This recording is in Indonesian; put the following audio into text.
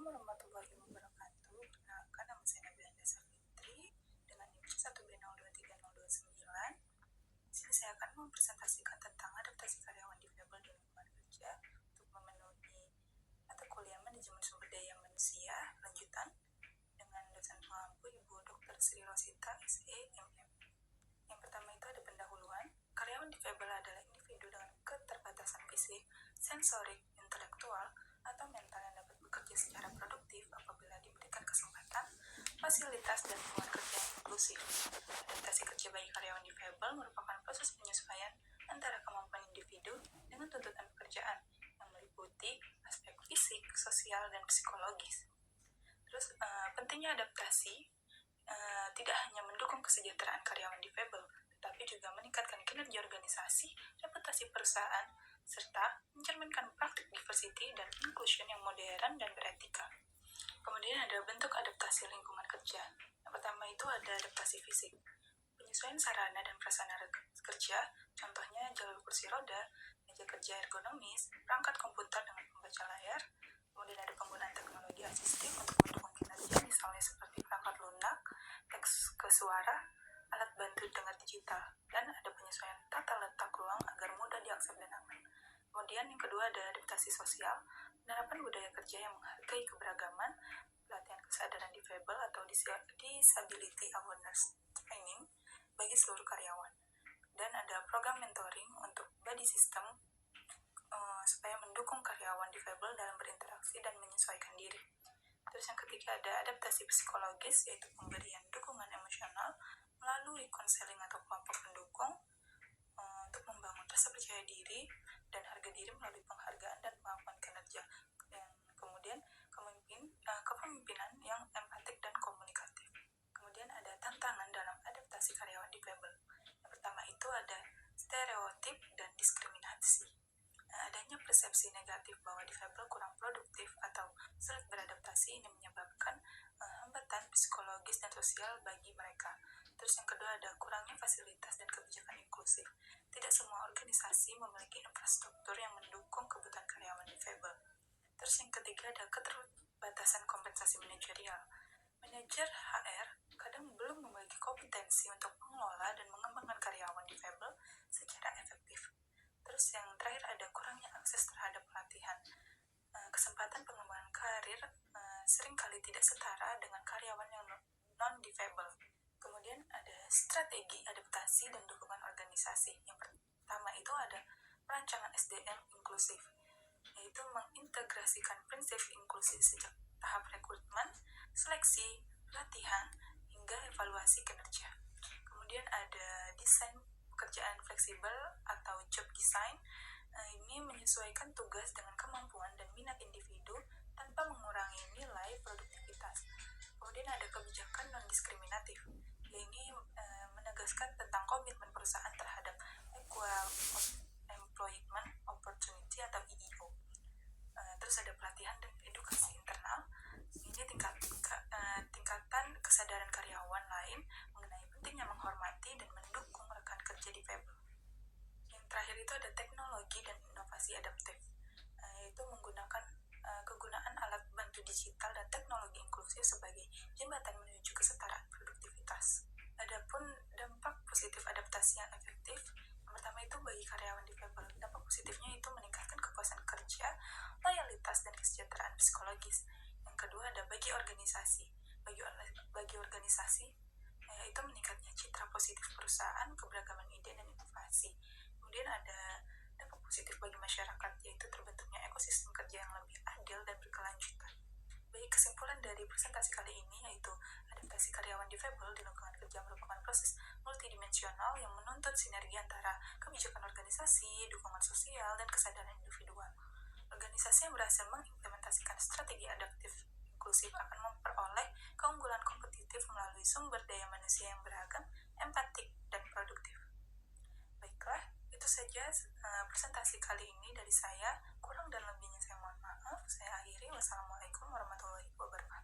warahmatullahi wabarakatuh. Perkenalkan, nama saya Nabila Andasa Fitri dengan NIM 1B023029. Di sini saya akan mempresentasikan tentang adaptasi karyawan difabel di lingkungan kerja untuk memenuhi mata kuliah manajemen sumber daya manusia lanjutan dengan dosen pengampu Ibu Dr. Sri Rosita SEMM. Yang pertama itu ada pendahuluan. Karyawan difabel adalah individu dengan keterbatasan fisik, sensorik, intelektual, atau mental yang dapat bekerja secara produktif apabila diberikan kesempatan, fasilitas, dan lingkungan kerja yang inklusif. Adaptasi kerja bagi karyawan difabel merupakan proses penyesuaian antara kemampuan individu dengan tuntutan pekerjaan yang meliputi aspek fisik, sosial, dan psikologis. Terus, pentingnya adaptasi tidak hanya mendukung kesejahteraan karyawan difabel, tetapi juga meningkatkan kinerja organisasi, reputasi perusahaan, serta mencerminkan praktik diversity dan inclusion yang modern dan beretika. Kemudian ada bentuk adaptasi lingkungan kerja. Yang pertama itu ada adaptasi fisik. Penyesuaian sarana dan prasarana kerja, contohnya jalur kursi roda, meja kerja ergonomis, perangkat komputer dengan pembaca layar. Kemudian ada penggunaan teknologi asistif untuk mendukung kinerja, misalnya seperti perangkat lunak, teks ke suara, alat bantu dengar digital, dan ada penyesuaian tata letak ruang agar mudah diakses dan aman. Kemudian yang kedua ada adaptasi sosial, penerapan budaya kerja yang menghargai keberagaman, pelatihan kesadaran difabel atau disability awareness training bagi seluruh karyawan. Dan ada program mentoring untuk body system supaya mendukung karyawan difabel dalam berinteraksi dan menyesuaikan diri. Terus yang ketiga ada adaptasi psikologis, yaitu pemberian dukungan emosional melalui konseling atau kelompok pendukung untuk membangun rasa percaya diri dan harga diri melalui penghargaan dan pengakuan kinerja. Dan kemudian kepemimpinan yang empatik dan komunikatif. Kemudian ada tantangan dalam adaptasi karyawan difabel. Yang pertama itu ada stereotip dan diskriminasi. Adanya persepsi negatif bahwa difabel kurang produktif atau sulit beradaptasi ini menyebabkan hambatan psikologis dan sosial bagi mereka. Terus yang kedua ada kurangnya fasilitas dan kebijakan inklusif. Tidak semua organisasi memiliki infrastruktur yang mendukung kebutuhan karyawan difabel. Terus yang ketiga ada keterbatasan kompensasi manajerial. Manajer HR kadang belum memiliki kompetensi untuk mengelola dan mengembangkan karyawan difabel secara efektif. Terus yang terakhir ada kurangnya akses terhadap pelatihan. Kesempatan pengembangan karir seringkali tidak setara dengan karyawan yang non-difabel. Kemudian ada strategi adaptasi dan dukungan organisasi. Yang pertama itu ada perancangan SDM inklusif, yaitu mengintegrasikan prinsip inklusi sejak tahap rekrutmen, seleksi, pelatihan, hingga evaluasi kinerja. Kemudian ada desain pekerjaan fleksibel atau job design. Ini menyesuaikan tugas dengan kemampuan dan minat individu tanpa mengurangi nilai produktivitas. Kemudian ada kebijakan non-diskriminatif. Ini menegaskan tentang komitmen perusahaan terhadap Equal Employment Opportunity atau EEO. Terus ada pelatihan dan edukasi internal. Ini tingkatan kesadaran karyawan lain mengenai pentingnya menghormati dan mendukung rekan kerja difabel. Yang terakhir itu ada teknologi dan inovasi adaptif, yaitu menggunakan kegunaan alat bantu digital dan teknologi inklusif sebagai jembatan menuju kesetaraan produktivitas. Adapun dampak positif adaptasi yang efektif, yang pertama itu bagi karyawan difabel, dampak positifnya itu meningkatkan kepuasan kerja, loyalitas, dan kesejahteraan psikologis. Yang kedua ada bagi organisasi. Bagi organisasi itu meningkatnya citra positif perusahaan, keberagaman ide, dan inovasi. Kemudian ada dampak positif bagi masyarakat, yaitu terbentuknya ekosistem kerja yang lebih adil dan berkelanjutan. Baik, kesimpulan dari presentasi kali ini yaitu adaptasi karyawan difabel di lingkungan kerja merupakan proses multidimensional yang menuntut sinergi antara kebijakan organisasi, dukungan sosial, dan kesadaran individual. Organisasi yang berhasil mengimplementasikan strategi adaptif inklusif akan memperoleh keunggulan kompetitif melalui sumber daya manusia yang beragam, empatik, dan produktif. Baiklah, itu saja presentasi kali ini dari saya. Kurang dan lebihnya saya mohon maaf. Saya akhiri. Wassalamualaikum warahmatullahi wabarakatuh.